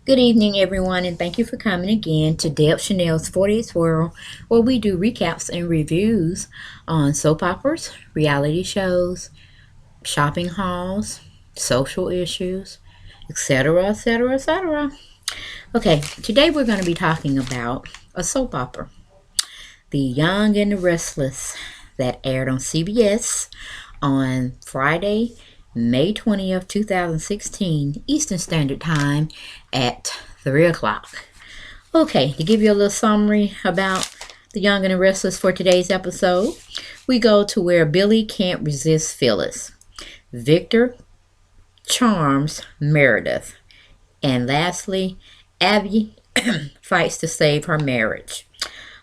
Good evening, everyone, and thank you for coming again to Deb Chanel's 40th World, where we do recaps and reviews on soap operas, reality shows, shopping hauls, social issues, etc., etc., etc. Okay, today we're going to be talking about a soap opera, The Young and the Restless, that aired on CBS on Friday, May 20th, 2016, Eastern Standard Time at 3 o'clock. Okay, to give you a little summary about The Young and the Restless for today's episode, we go to where Billy can't resist Phyllis. Victor charms Meredith. And lastly, Abby fights to save her marriage.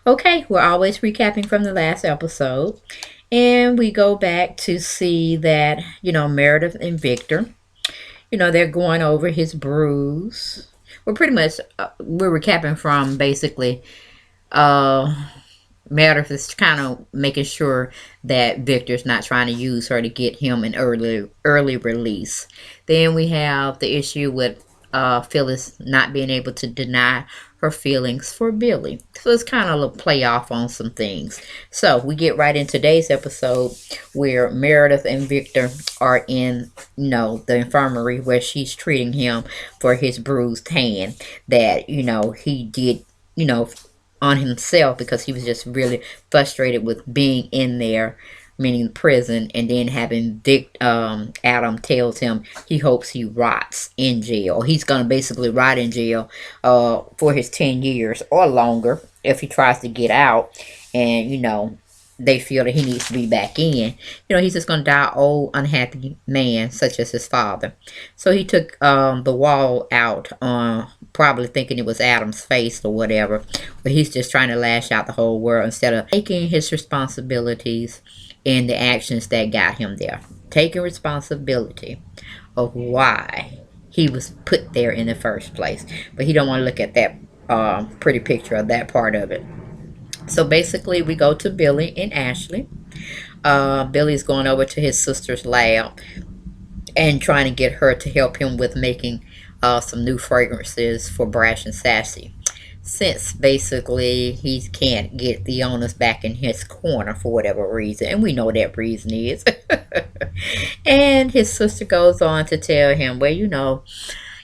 Okay, we're always recapping from the last episode. And we go back to see that, Meredith and Victor, they're going over his bruise. We're recapping from basically uh, Meredith is kind of making sure that Victor's not trying to use her to get him an early release. Then we have the issue with Phyllis not being able to deny her feelings for Billy. So it's kind of a play off on some things. So we get right in today's episode where Meredith and Victor are in, the infirmary where she's treating him for his bruised hand that, he did, on himself because he was just really frustrated with being in there, meaning prison, and then having Adam tells him he hopes he rots in jail. He's going to basically rot in jail for his 10 years or longer if he tries to get out. And, they feel that he needs to be back in. He's just going to die old, unhappy man, such as his father. So he took the wall out, probably thinking it was Adam's face or whatever. But he's just trying to lash out the whole world instead of taking his responsibilities in the actions that got him there. Taking responsibility of why he was put there in the first place. But he don't want to look at that pretty picture of that part of it. So basically, we go to Billy and Ashley. Billy's going over to his sister's lab and trying to get her to help him with making some new fragrances for Brash and Sassy. Since basically he can't get the owners back in his corner for whatever reason, and we know that reason is. And his sister goes on to tell him, well,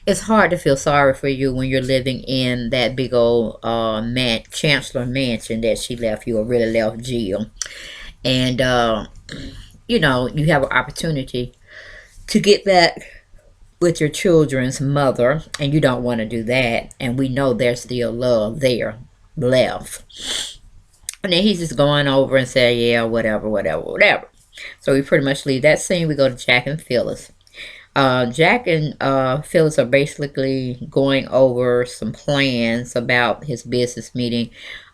it's hard to feel sorry for you when you're living in that big old chancellor mansion that she left you, or really left Jill. And, you have an opportunity to get back with your children's mother, and you don't want to do that. And we know there's still love there left. And then he's just going over and say, yeah, whatever, whatever, whatever. So we pretty much leave that scene. We go to Jack and Phyllis. Jack and Phyllis are basically going over some plans about his business meeting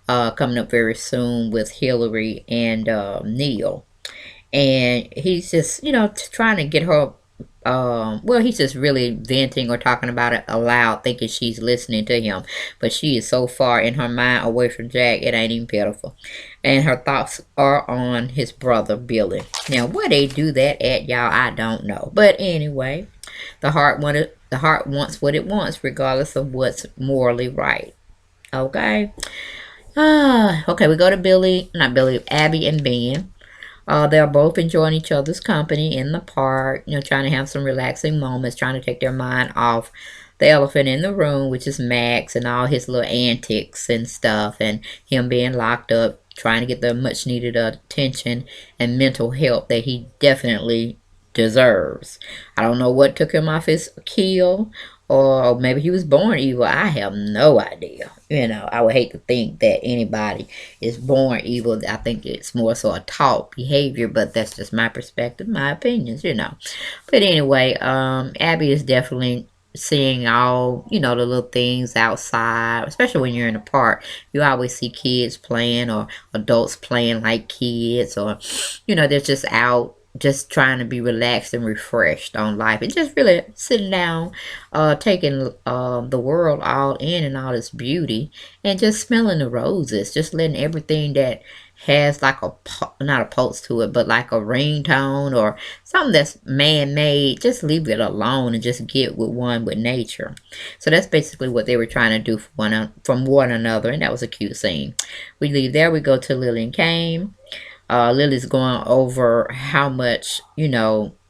coming up very soon with Hillary and Neil. And he's just, trying to get her. He's just really venting or talking about it aloud, thinking she's listening to him. But she is so far in her mind away from Jack, it ain't even pitiful. And her thoughts are on his brother, Billy. Now, where they do that at, y'all, I don't know. But anyway, the heart wants what it wants, regardless of what's morally right. Okay? Okay, we go to Abby and Ben. They're both enjoying each other's company in the park, trying to have some relaxing moments, trying to take their mind off the elephant in the room, which is Max and all his little antics and stuff, and him being locked up, trying to get the much needed attention and mental help that he definitely deserves. I don't know what took him off his keel, or maybe he was born evil. I have no idea. I would hate to think that anybody is born evil. I think it's more so a taught behavior, but that's just my perspective, my opinions. But anyway, Abby is definitely seeing all, the little things outside, especially when you're in a park. You always see kids playing or adults playing like kids, or, they're just out just trying to be relaxed and refreshed on life, and just really sitting down, taking the world all in and all its beauty, and just smelling the roses, just letting everything that has like not a pulse to it, but like a ringtone or something that's man-made, just leave it alone and just get with one with nature. So that's basically what they were trying to do from one another, and that was a cute scene. We leave there, we go to Lily and Kane. Lily's going over how much, well,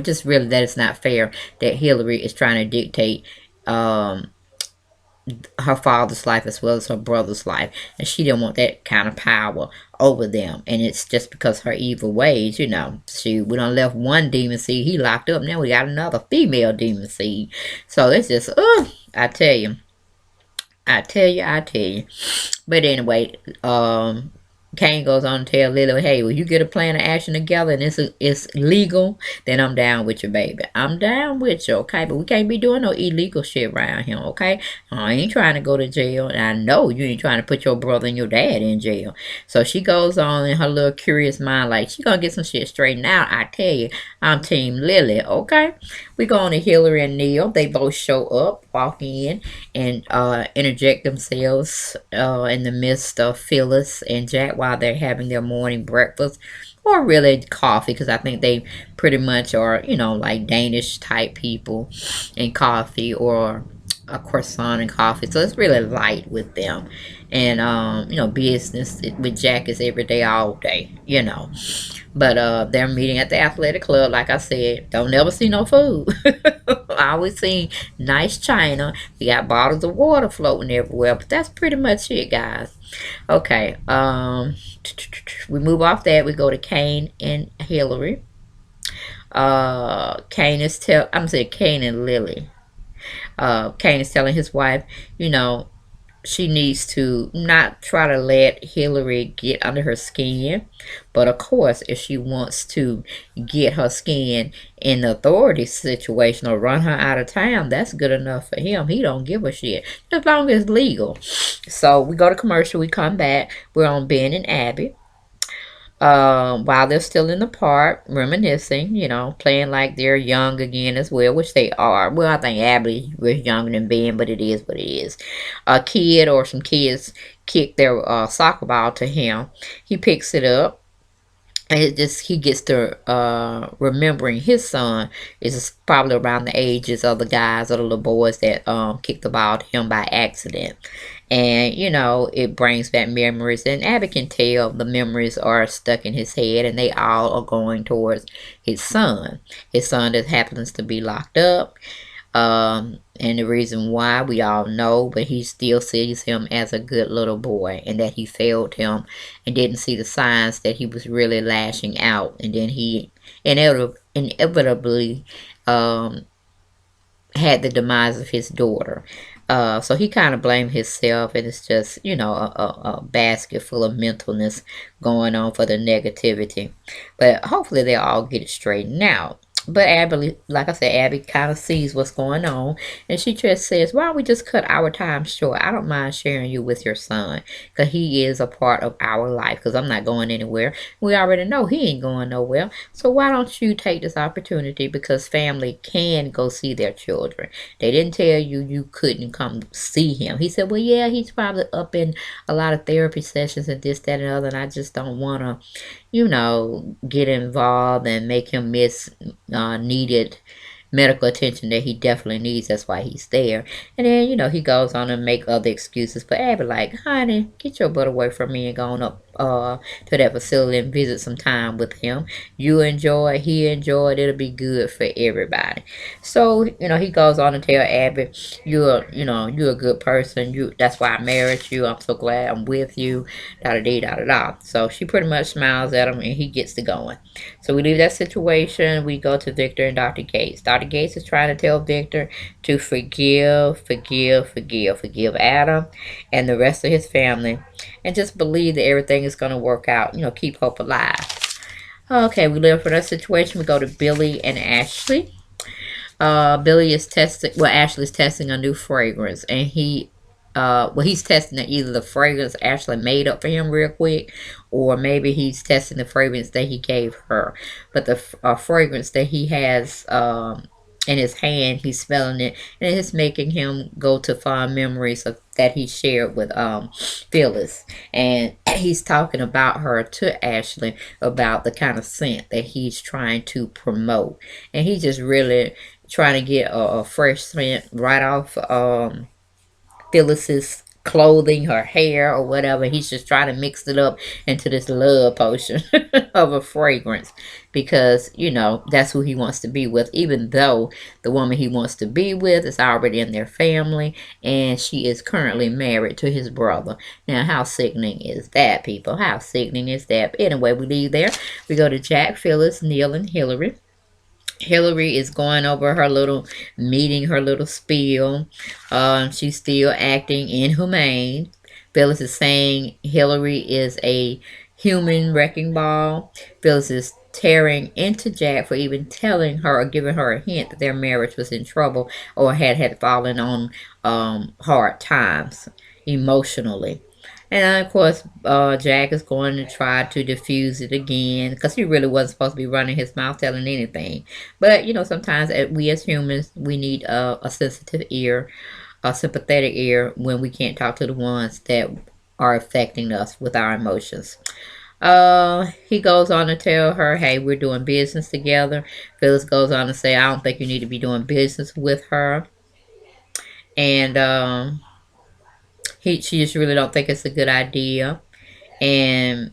just really that it's not fair that Hillary is trying to dictate um, her father's life as well as her brother's life, and she didn't want that kind of power over them. And it's just because her evil ways, we done left one demon seed, he locked up. Now we got another female demon seed. So it's just, I tell you. I tell you. But anyway, Kane goes on to tell Lily, hey, will you get a plan of action together and it's legal, then I'm down with you, baby. I'm down with you, okay? But we can't be doing no illegal shit around here, okay? I ain't trying to go to jail, and I know you ain't trying to put your brother and your dad in jail. So she goes on in her little curious mind, like, she gonna get some shit straightened out. I tell you, I'm Team Lily, okay? We go on to Hillary and Neil. They both show up, walk in, and interject themselves in the midst of Phyllis and Jack while they're having their morning breakfast, or really coffee, because I think they pretty much are, like Danish type people in coffee, or a croissant and coffee. So it's really light with them. And, business with Jack is every day, all day. But they're meeting at the athletic club. Like I said, don't never see no food. I always see nice china. We got bottles of water floating everywhere. But that's pretty much it, guys. Okay. We move off that. We go to Kane and Hillary. I'm saying Kane and Lily. Kane is telling his wife, you know, she needs to not try to let Hillary get under her skin. But of course, if she wants to get her skin in the authority situation or run her out of town, that's good enough for him. He don't give a shit. As long as it's legal. So we go to commercial, we come back. We're on Ben and Abby. While they're still in the park, reminiscing, playing like they're young again as well, which they are. Well, I think Abby was younger than Ben, but it is what it is. A kid or some kids kick their soccer ball to him. He picks it up. And he gets to remembering his son is probably around the ages of the guys or the little boys that kicked the ball to him by accident. And, it brings back memories. And Abby can tell the memories are stuck in his head, and they all are going towards his son. His son that happens to be locked up. And the reason why we all know, but he still sees him as a good little boy, and that he failed him and didn't see the signs that he was really lashing out. And then he inevitably had the demise of his daughter. So he kind of blamed himself, and it's just, a basket full of mentalness going on for the negativity. But hopefully they'll all get it straightened out. But Abby, like I said, Abby kind of sees what's going on. And she just says, why don't we just cut our time short? I don't mind sharing you with your son. Because he is a part of our life. Because I'm not going anywhere. We already know he ain't going nowhere. So why don't you take this opportunity? Because family can go see their children. They didn't tell you you couldn't come see him. He said, well, yeah, he's probably up in a lot of therapy sessions and this, that, and other. And I just don't want to, get involved and make him miss needed medical attention that he definitely needs. That's why he's there. And then, he goes on and make other excuses. But Abby like, honey, get your butt away from me and go on up to that facility and visit some time with him. You enjoy, he enjoyed, it'll be good for everybody. So, he goes on to tell Abby, you're a good person. That's why I married you. I'm so glad I'm with you. Da-da-dee-da-da-da. So she pretty much smiles at him, and he gets to going. So we leave that situation. We go to Victor and Dr. Gates. Dr. Gates is trying to tell Victor to forgive Adam and the rest of his family, and just believe that everything is going to work out. Keep hope alive. Okay, we live for that situation. We go to Billy and Ashley. Ashley's testing a new fragrance, and he well, he's testing that either the fragrance actually made up for him real quick, or maybe he's testing the fragrance that he gave her. But the fragrance that he has in his hand, he's smelling it, and it's making him go to fond memories of that he shared with Phyllis. And he's talking about her to Ashley about the kind of scent that he's trying to promote. And he's just really trying to get a fresh scent right off Phyllis's clothing, her hair, or whatever. He's just trying to mix it up into this love potion of a fragrance because, you know, that's who he wants to be with, even though the woman he wants to be with is already in their family and she is currently married to his brother. Now, how sickening is that, people? How sickening is that? But anyway, we leave there. We go to Jack, Phyllis, Neil, and Hillary. Hillary is going over her little meeting, her little spiel. She's still acting inhumane. Phyllis is saying Hillary is a human wrecking ball. Phyllis is tearing into Jack for even telling her or giving her a hint that their marriage was in trouble or had fallen on hard times emotionally. And of course, Jack is going to try to diffuse it again because he really wasn't supposed to be running his mouth telling anything. But, you know, sometimes we as humans, we need a sensitive ear, a sympathetic ear when we can't talk to the ones that are affecting us with our emotions. He goes on to tell her, hey, we're doing business together. Phyllis goes on to say, I don't think you need to be doing business with her. And she just really don't think it's a good idea. And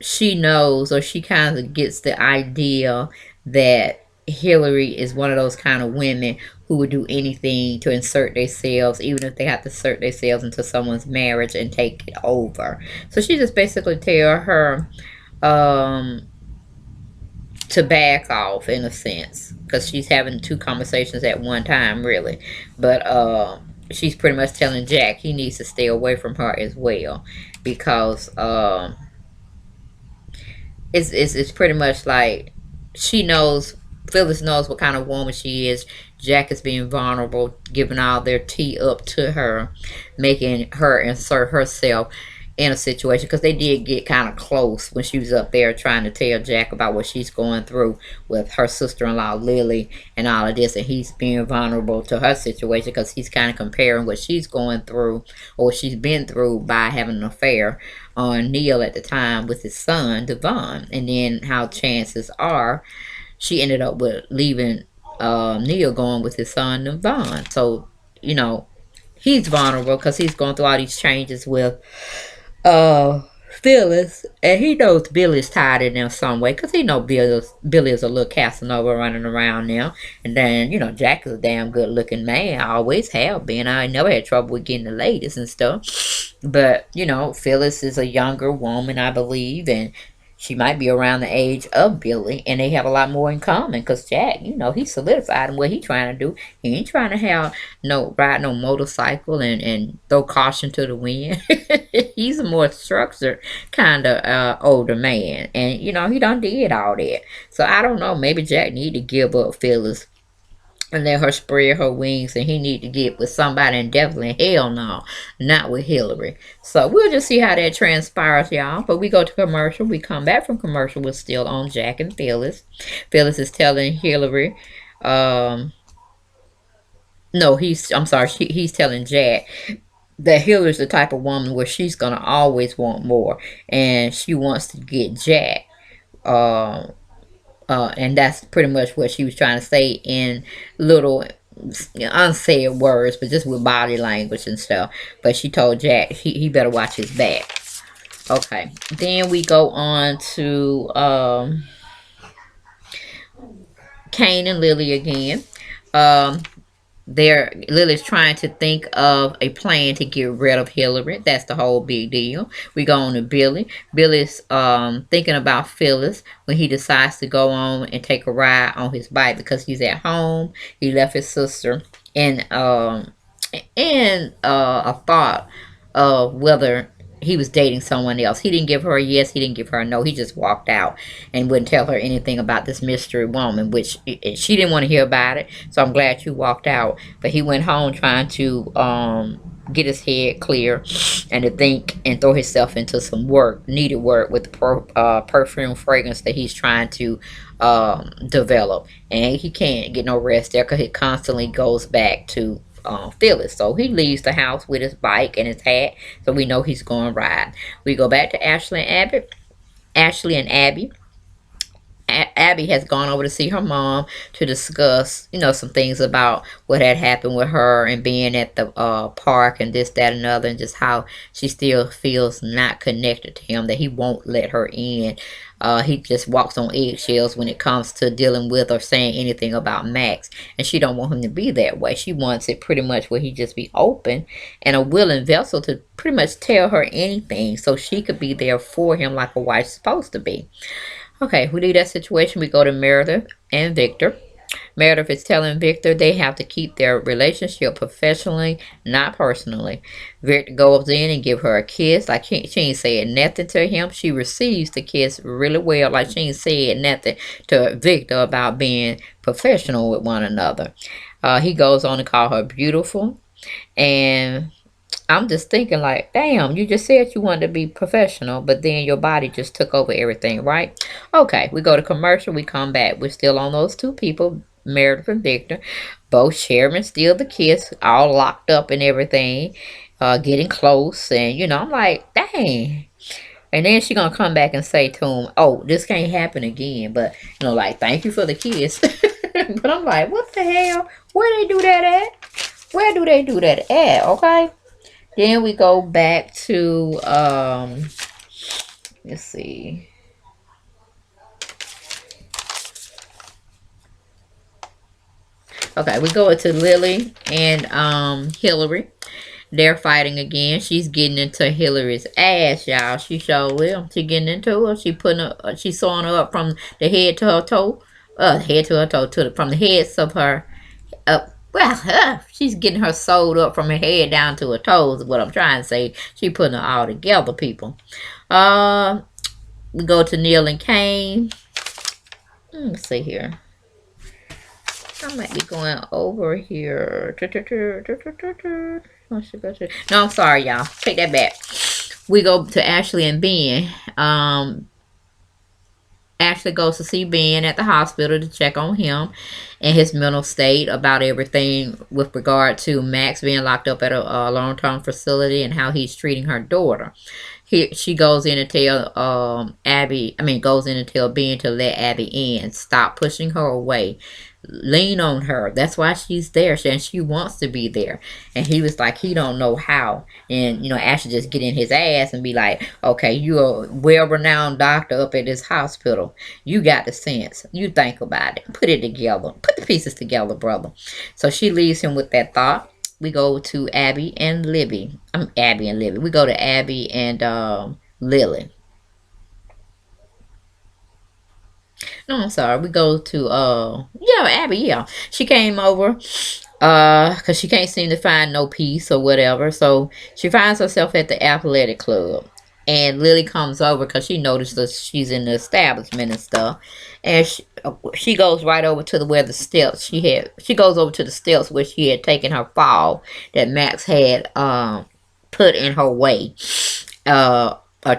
she knows, or she kind of gets the idea that Hillary is one of those kind of women who would do anything to insert themselves, even if they have to insert themselves into someone's marriage and take it over. So she just basically tell her um, to back off in a sense, because she's having two conversations at one time, really. But she's pretty much telling Jack he needs to stay away from her as well, because it's pretty much like she knows, Phyllis knows what kind of woman she is. Jack is being vulnerable, giving all their tea up to her, making her insert herself in a situation, because they did get kind of close when she was up there trying to tell Jack about what she's going through with her sister-in-law Lily and all of this, and he's being vulnerable to her situation because he's kind of comparing what she's going through or what she's been through by having an affair on Neil at the time with his son Devon, and then how chances are she ended up with leaving Neil going with his son Devon. So, you know, he's vulnerable because he's going through all these changes with uh Phyllis, and he knows Billy's tied in there some way because he know Billy is a little Casanova running around now. And then, you know, Jack is a damn good looking man. I always have been. I never had trouble with getting the ladies and stuff. But, you know, Phyllis is a younger woman, I believe, and she might be around the age of Billy, and they have a lot more in common. Cause Jack, you know, he solidified in what he trying to do. He ain't trying to have ride no motorcycle and throw caution to the wind. He's a more structured kind of older man, and you know he done did all that. So I don't know. Maybe Jack need to give up Phyllis and let her spread her wings, and he need to get with somebody, and definitely hell no, not with Hillary. So we'll just see how that transpires, y'all. But we go to commercial. We come back from commercial. We're still on Jack and Phyllis. Phyllis is telling Hillary, no, I'm sorry, he's telling Jack that Hillary's the type of woman where she's gonna always want more, and she wants to get Jack. Uh, and that's pretty much what she was trying to say in little unsaid words, but just with body language and stuff. But she told Jack he better watch his back. Okay, then we go on to Kane and Lily again. Um, Lily's trying to think of a plan to get rid of Hillary. That's the whole big deal. We go on to Billy. Billy's thinking about Phyllis when he decides to go on and take a ride on his bike because he's at home. He left his sister in a thought of whether he was dating someone else. He didn't give her a yes, he didn't give her a no. He just walked out and wouldn't tell her anything about this mystery woman, which she didn't want to hear about it. So I'm glad you walked out. But he went home trying to get his head clear and to think and throw himself into some work, needed work with the perfume fragrance that he's trying to develop. And he can't get no rest there because he constantly goes back to Phyllis. So he leaves the house with his bike and his hat, so we know he's going to ride. We go back to Ashley and Abby. Ashley and Abby. Abby has gone over to see her mom to discuss, some things about what had happened with her and being at the park and this, that, and other, and just how she still feels not connected to him, that he won't let her in. He just walks on eggshells when it comes to dealing with or saying anything about Max, and she don't want him to be that way. She wants it pretty much where he just be open and a willing vessel to pretty much tell her anything, so she could be there for him like a wife's supposed to be. Okay, we leave that situation. We go to Meredith and Victor. Meredith is telling Victor they have to keep their relationship professionally, not personally. Victor goes in and give her a kiss. Like she ain't saying nothing to him. She receives the kiss really well. Like she ain't said nothing to Victor about being professional with one another. He goes on to call her beautiful. And I'm just thinking like, damn, you just said you wanted to be professional, but then your body just took over everything, right? Okay, we go to commercial, we come back. We're still on those two people, Meredith and Victor. Both sharing still the kiss, all locked up and everything, getting close. And, I'm like, dang. And then she gonna come back and say to him, oh, this can't happen again. But, like, thank you for the kiss. But I'm like, what the hell? Where they do that at? Where do they do that at? Okay. Then we go back to, let's see. Okay, we go into Lily and Hillary. They're fighting again. She's getting into Hillary's ass, y'all. She sure will. She getting into her. She's sewing her up from the head to her toe. Head to her toe, from the heads of her she's getting her sewed up from her head down to her toes, is what I'm trying to say. She putting it all together, people. We go to Neil and Kane. Let's see here. I might be going over here. No, I'm sorry, y'all. Take that back. We go to Ashley and Ben. Ashley goes to see Ben at the hospital to check on him and his mental state, about everything with regard to Max being locked up at a long-term facility and how he's treating her daughter. She goes in and tell goes in and tell Ben to let Abby in, stop pushing her away, lean on her. That's why she's there, and she wants to be there. And he was like, he don't know how. And Ashley just get in his ass and be like, okay, you're a well-renowned doctor up at this hospital. You got the sense. You think about it. Put it together. Put the pieces together, brother. So she leaves him with that thought. We go to Abby and Libby. Abby and Libby. We go to Abby and Lily. No, I'm sorry. We go to Abby, yeah. She came over because she can't seem to find no peace or whatever. So she finds herself at the athletic club. And Lily comes over because she noticed that she's in the establishment and stuff. And she goes right over to where the steps she goes over to the steps where she had taken her fall that Max had put in her way.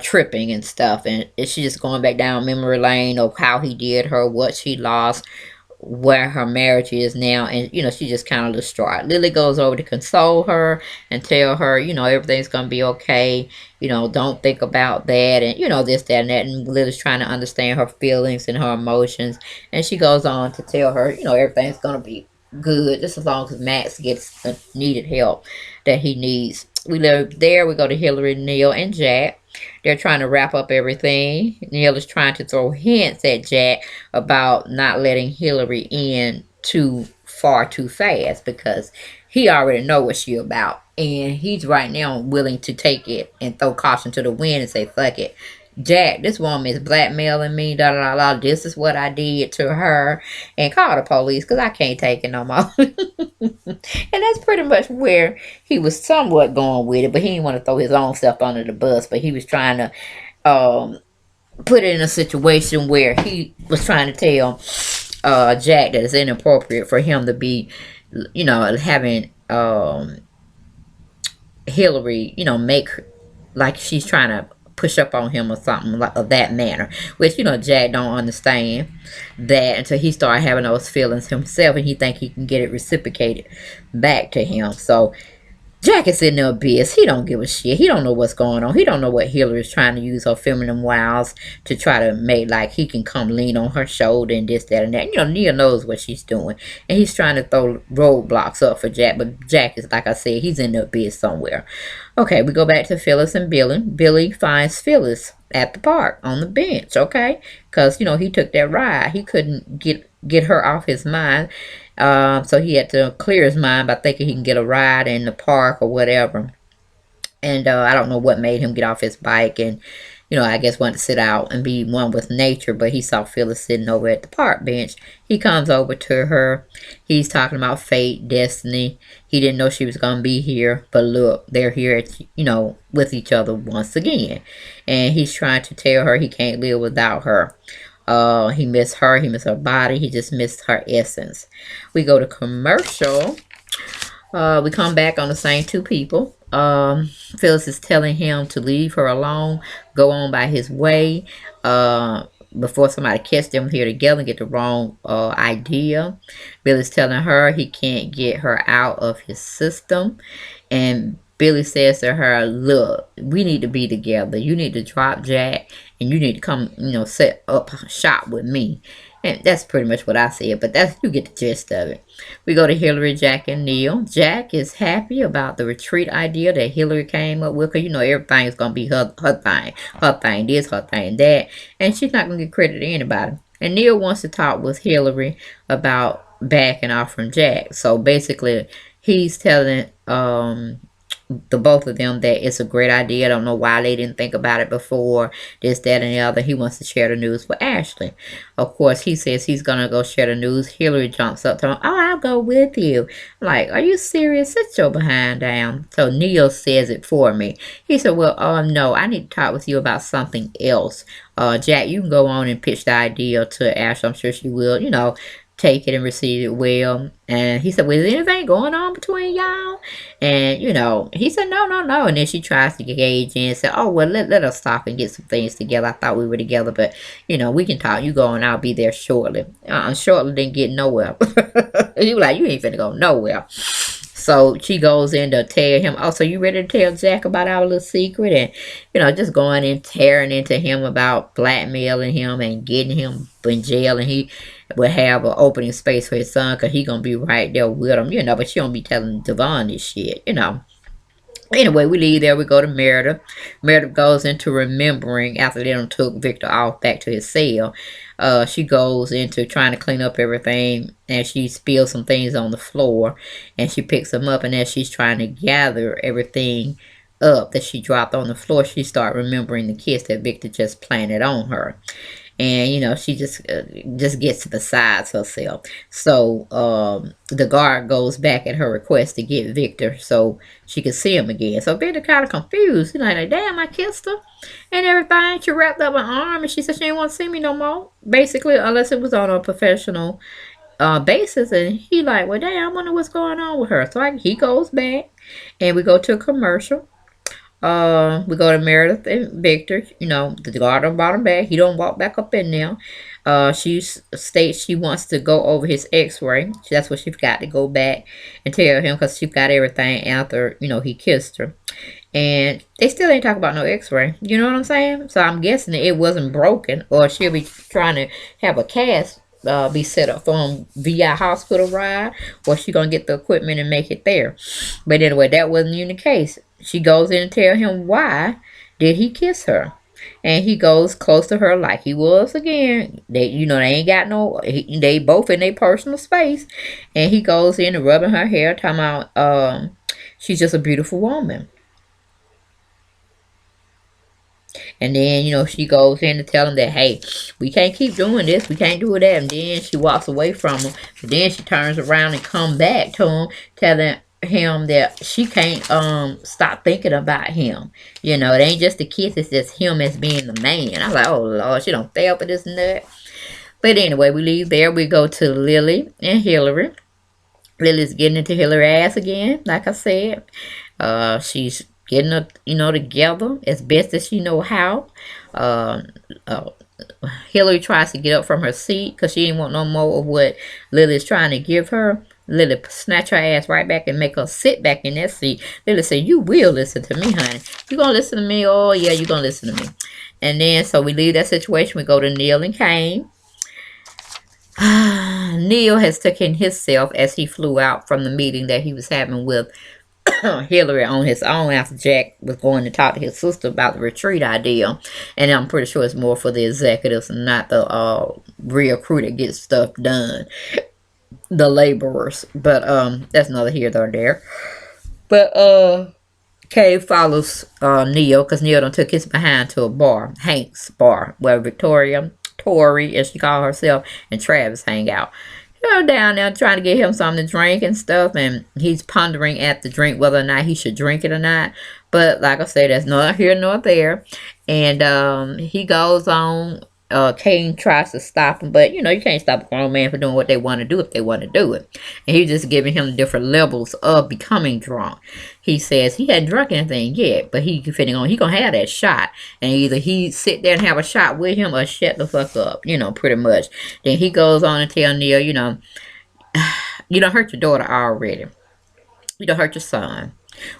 Tripping and stuff, and she's just going back down memory lane of how he did her, what she lost, where her marriage is now, and she just kind of distraught. Lily goes over to console her and tell her, everything's gonna be okay. Don't think about that, and this, that, and that. And Lily's trying to understand her feelings and her emotions, and she goes on to tell her, everything's gonna be good just as long as Max gets the needed help that he needs. We live there. We go to Hillary, Neil, and Jack. They're trying to wrap up everything. Neil is trying to throw hints at Jack about not letting Hillary in too far too fast, because he already know what she about. And he's right now willing to take it and throw caution to the wind and say, fuck it. Jack, this woman is blackmailing me, da da da. This is what I did to her, and call the police because I can't take it no more. And that's pretty much where he was somewhat going with it, but he didn't want to throw his own self under the bus. But he was trying to put it in a situation where he was trying to tell Jack that it's inappropriate for him to be, having Hillary, make like she's trying to push up on him or something like of that manner. Which Jack don't understand that until he started having those feelings himself, and he think he can get it reciprocated back to him. So Jack is in there abyss. He don't give a shit. He don't know what's going on. He don't know what Hillary is trying to use her feminine wiles to try to make like he can come lean on her shoulder and this, that, and that. Nia knows what she's doing. And he's trying to throw roadblocks up for Jack. But Jack is, like I said, he's in the abyss somewhere. Okay, we go back to Phyllis and Billy. Billy finds Phyllis at the park on the bench, okay? Because, he took that ride. He couldn't get her off his mind. So he had to clear his mind by thinking he can get a ride in the park or whatever. And I don't know what made him get off his bike and, I guess wanted to sit out and be one with nature. But he saw Phyllis sitting over at the park bench. He comes over to her. He's talking about fate, destiny. He didn't know she was going to be here. But look, they're here, with each other once again. And he's trying to tell her he can't live without her. He missed her. He missed her body. He just missed her essence. We go to commercial. We come back on the same two people. Phyllis is telling him to leave her alone, go on by his way, before somebody catch them here together and get the wrong idea. Billy's telling her he can't get her out of his system. And Billy says to her, look, we need to be together. You need to drop Jack and you need to come, set up shop with me. And that's pretty much what I said, but you get the gist of it. We go to Hillary, Jack, and Neil. Jack is happy about the retreat idea that Hillary came up with, because everything is going to be her thing. Her thing this, her thing that. And she's not going to get credit to anybody. And Neil wants to talk with Hillary about backing off from Jack. So basically, he's telling the both of them that it's a great idea. I don't know why they didn't think about it before. This, that, and the other. He wants to share the news with Ashley. Of course, he says he's going to go share the news. Hillary jumps up to him. Oh, I'll go with you. I'm like, are you serious? Sit your behind down. So Neil says it for me. He said, well, no, I need to talk with you about something else. Jack, you can go on and pitch the idea to Ashley. I'm sure she will, take it and receive it well. And he said, well, is anything going on between y'all? And, he said, no, no, no. And then she tries to gauge in and said, oh, well, let us stop and get some things together. I thought we were together, but, we can talk. You go and I'll be there shortly. Shortly didn't get nowhere. You like, you ain't finna go nowhere. So she goes in to tell him, oh, so you ready to tell Jack about our little secret? And, just going and tearing into him about blackmailing him and getting him in jail. And he will have an opening space for his son because he going to be right there with him, but she don't be telling Devon this shit. Anyway, we leave there. We go to Meredith. Meredith goes into remembering after they done took Victor off back to his cell. She goes into trying to clean up everything, and she spills some things on the floor, and she picks them up, and as she's trying to gather everything up that she dropped on the floor, she starts remembering the kiss that Victor just planted on her. And she just gets besides herself. So the guard goes back at her request to get Victor so she could see him again. So Victor kind of confused. Like, damn, I kissed her and everything. She wrapped up her arm and she said she didn't want to see me no more, basically, unless it was on a professional basis. And he like, well, damn, I wonder what's going on with her. So he goes back and we go to a commercial. We go to Meredith and Victor. The guard on bottom back. He don't walk back up in there. She states she wants to go over his x-ray. That's what she's got to go back and tell him, because she got everything after, he kissed her. And they still ain't talking about no x-ray. You know what I'm saying? So I'm guessing that it wasn't broken, or she'll be trying to have a cast be set up for him via hospital ride, or she gonna get the equipment and make it there. But anyway, that wasn't even the case. She goes in and tell him why did he kiss her, and he goes close to her like he was again. They ain't got no. They both in their personal space, and he goes in and rubbing her hair, talking about she's just a beautiful woman. And then, she goes in to tell him that, hey, we can't keep doing this. We can't do that. And then she walks away from him. But then she turns around and come back to him, telling him that she can't stop thinking about him. It ain't just the kids, it's just him as being the man. I was like, oh Lord, she don't fail for this and that. But anyway, we leave there. We go to Lily and Hillary. Lily's getting into Hillary's ass again, like I said. She's getting her, together as best as she know how. Uh, uh, Hillary tries to get up from her seat because she didn't want no more of what Lily's trying to give her. Lily snatch her ass right back and make her sit back in that seat. Lily said, you will listen to me, honey. You gonna listen to me? Oh, yeah, you gonna listen to me. And then, so we leave that situation. We go to Neil and Kane. Neil has taken himself as he flew out from the meeting that he was having with Hillary on his own after Jack was going to talk to his sister about the retreat idea. And I'm pretty sure it's more for the executives and not the real crew that gets stuff done. The laborers. But that's neither here nor there. But Kay follows Neil because Neil done took his behind to a bar, Hank's bar, where Victoria, Tori, as she called herself, and Travis hang out. Down there trying to get him something to drink and stuff, and he's pondering at the drink whether or not he should drink it or not. But like I said, that's neither here nor there. And he goes on. Kane tries to stop him, but you can't stop a grown man from doing what they want to do if they want to do it. And he's just giving him different levels of becoming drunk. He says he hadn't drunk anything yet, but he gonna have that shot, and either he sit there and have a shot with him or shut the fuck up, pretty much. Then he goes on and tell Neil, you don't hurt your daughter already. You don't hurt your son.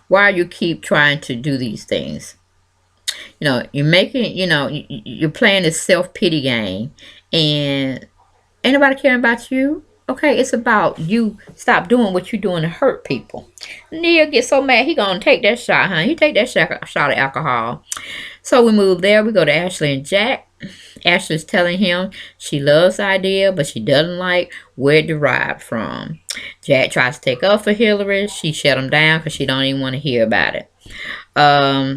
Why you keep trying to do these things? You're making, you're playing this self-pity game, and ain't nobody caring about you. Okay, it's about you stop doing what you're doing to hurt people. Neil gets so mad, he gonna take that shot, huh? He take that shot of alcohol. So we move there. We go to Ashley and Jack. Ashley's telling him she loves the idea, but she doesn't like where it derived from. Jack tries to take up for Hillary. She shut him down because she don't even want to hear about it.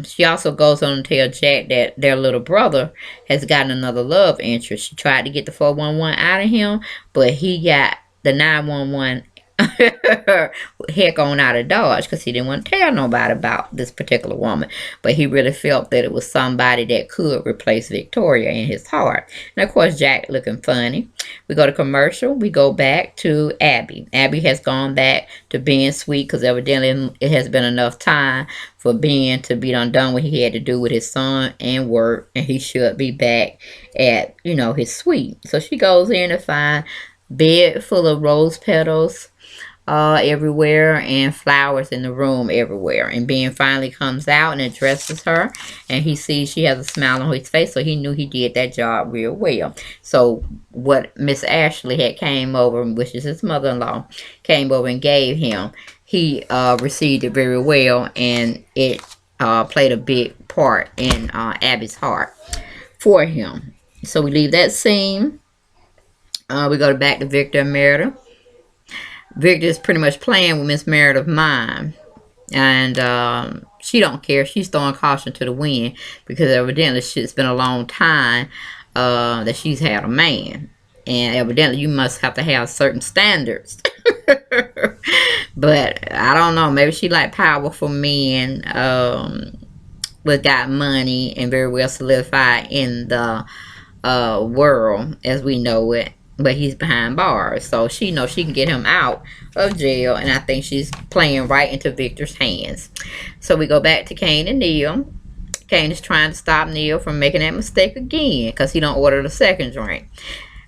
She also goes on to tell Jack that their little brother has gotten another love interest. She tried to get the 411 out of him, but he got the 911 heck on out of Dodge because he didn't want to tell nobody about this particular woman. But he really felt that it was somebody that could replace Victoria in his heart. And of course, Jack looking funny. We go to commercial. We go back to Abby. Abby has gone back to being sweet because evidently it has been enough time for Ben to be done what he had to do with his son and work, and he should be back at, his suite. So she goes in to find bed full of rose petals everywhere and flowers in the room everywhere. And Ben finally comes out and addresses her, and he sees she has a smile on his face, so he knew he did that job real well. So what Miss Ashley had came over, which is his mother-in-law, came over and gave him, he received it very well, and it played a big part in Abby's heart for him. So we leave that scene. We go back to Victor and Meredith. Victor is pretty much playing with Miss Meredith's mind, and she don't care. She's throwing caution to the wind because evidently it's been a long time that she's had a man, and evidently you must have to have certain standards. But I don't know. Maybe she like powerful men with got money and very well solidified in the world as we know it. But he's behind bars, so she knows she can get him out of jail, and I think she's playing right into Victor's hands. So we go back to Kane and Neil. Kane is trying to stop Neil from making that mistake again because he don't order the second drink.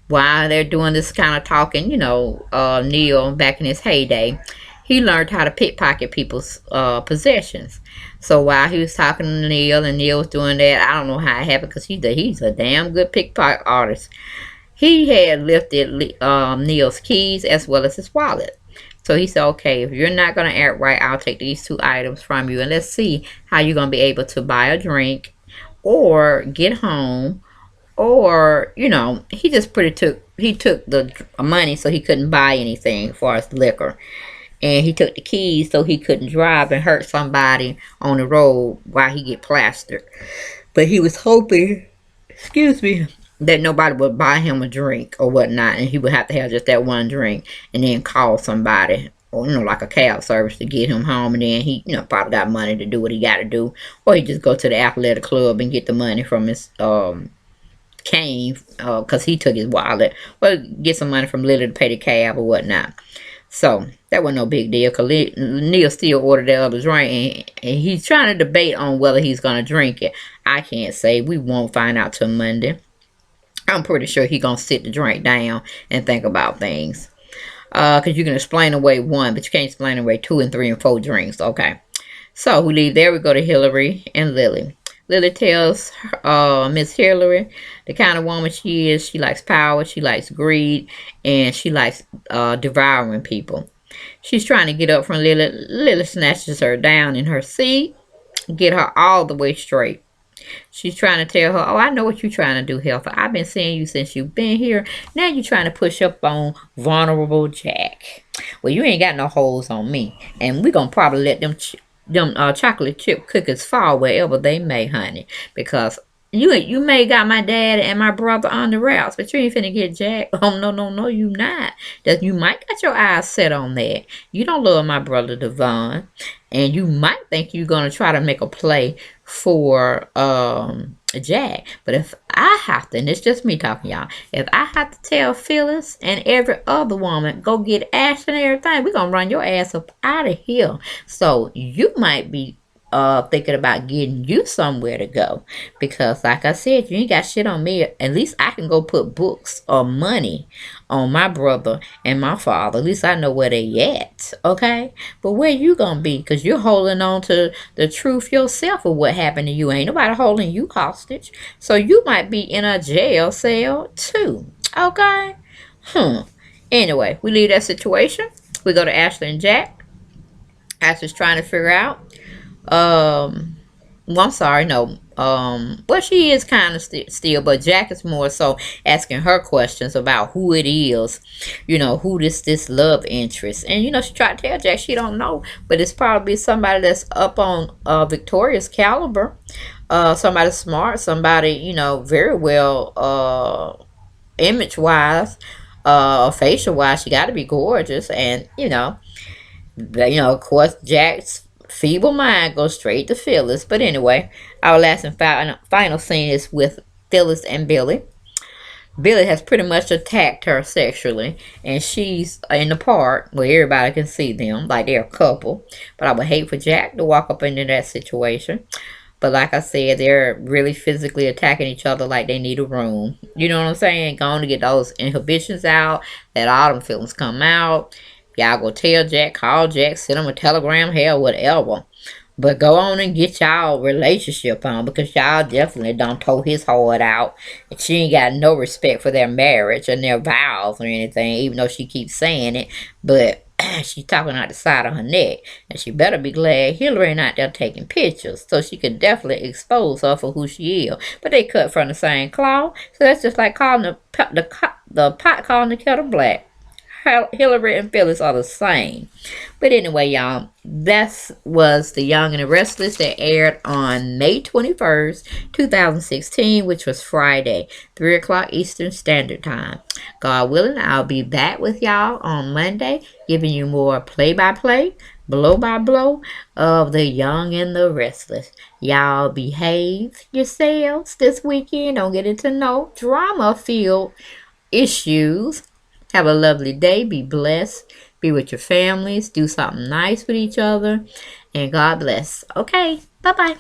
While they're doing this kind of talking, Neil, back in his heyday, he learned how to pickpocket people's possessions. So while he was talking to Neil and Neil was doing that, I don't know how it happened because he's a damn good pickpocket artist. He had lifted Neil's keys as well as his wallet. So he said, okay, if you're not going to act right, I'll take these two items from you, and let's see how you're going to be able to buy a drink or get home, or, he just took the money so he couldn't buy anything as far as liquor. And he took the keys so he couldn't drive and hurt somebody on the road while he get plastered. But he was hoping, excuse me, that nobody would buy him a drink or whatnot, and he would have to have just that one drink, and then call somebody, or like a cab service to get him home, and then he, probably got money to do what he got to do, or he just go to the athletic club and get the money from his cane, because he took his wallet, or get some money from Lily to pay the cab or whatnot. So that wasn't no big deal, because Neil still ordered that other drink, and he's trying to debate on whether he's going to drink it. I can't say. We won't find out till Monday. I'm pretty sure he's going to sit the drink down and think about things. Because you can explain away one, but you can't explain away 2 and 3 and 4 drinks. Okay. So we leave there. We go to Hillary and Lily. Lily tells Miss Hillary the kind of woman she is. She likes power, she likes greed, and she likes devouring people. She's trying to get up from Lily. Lily snatches her down in her seat, get her all the way straight. She's trying to tell her, oh, I know what you're trying to do, Helfer. I've been seeing you since you've been here. Now you're trying to push up on vulnerable Jack. Well, you ain't got no holes on me. And we're going to probably let them chocolate chip cookies fall wherever they may, honey. Because you may got my dad and my brother on the routes, but you ain't finna get Jack. Oh, no, you not. That you might got your eyes set on that. You don't love my brother Devon. And you might think you're going to try to make a play for Jack. But if I have to, and it's just me talking, y'all, if I have to tell Phyllis and every other woman, go get Ashton and everything, we're going to run your ass up out of here. So you might be thinking about getting you somewhere to go, because like I said, you ain't got shit on me. At least I can go put books or money on my brother and my father. At least I know where they at, okay? But where you gonna be? Because you're holding on to the truth yourself of what happened to you. Ain't nobody holding you hostage. So you might be in a jail cell too, okay? Anyway, we leave that situation. We go to Ashley and Jack. Ashley's trying to figure out well, I'm sorry, no. Well, she is kind of still, but Jack is more so asking her questions about who it is, who this love interest, and she tried to tell Jack she don't know, but it's probably somebody that's up on Victoria's caliber, somebody smart, somebody very well image wise, facial wise, she got to be gorgeous, and of course, Jack's feeble mind goes straight to Phyllis. But anyway, our last and final scene is with Phyllis and Billy. Billy has pretty much attacked her sexually, and she's in the park where everybody can see them, like they're a couple. But I would hate for Jack to walk up into that situation. But like I said, they're really physically attacking each other like they need a room. You know what I'm saying? Going to get those inhibitions out, let all them feelings come out. Y'all go tell Jack, call Jack, send him a telegram, hell, whatever. But go on and get y'all relationship on, because y'all definitely don't toe his heart out. And she ain't got no respect for their marriage and their vows or anything, even though she keeps saying it. But she's talking out the side of her neck. And she better be glad Hillary ain't out there taking pictures, so she could definitely expose her for who she is. But they cut from the same cloth, so that's just like calling the pot calling the kettle black. Hillary and Phyllis are the same. But anyway, y'all, that was The Young and the Restless that aired on May 21st, 2016, which was Friday, 3 o'clock Eastern Standard Time. God willing, I'll be back with y'all on Monday, giving you more play-by-play, blow-by-blow of The Young and the Restless. Y'all behave yourselves this weekend. Don't get into no drama-filled issues. Have a lovely day. Be blessed. Be with your families. Do something nice with each other. And God bless. Okay. Bye-bye.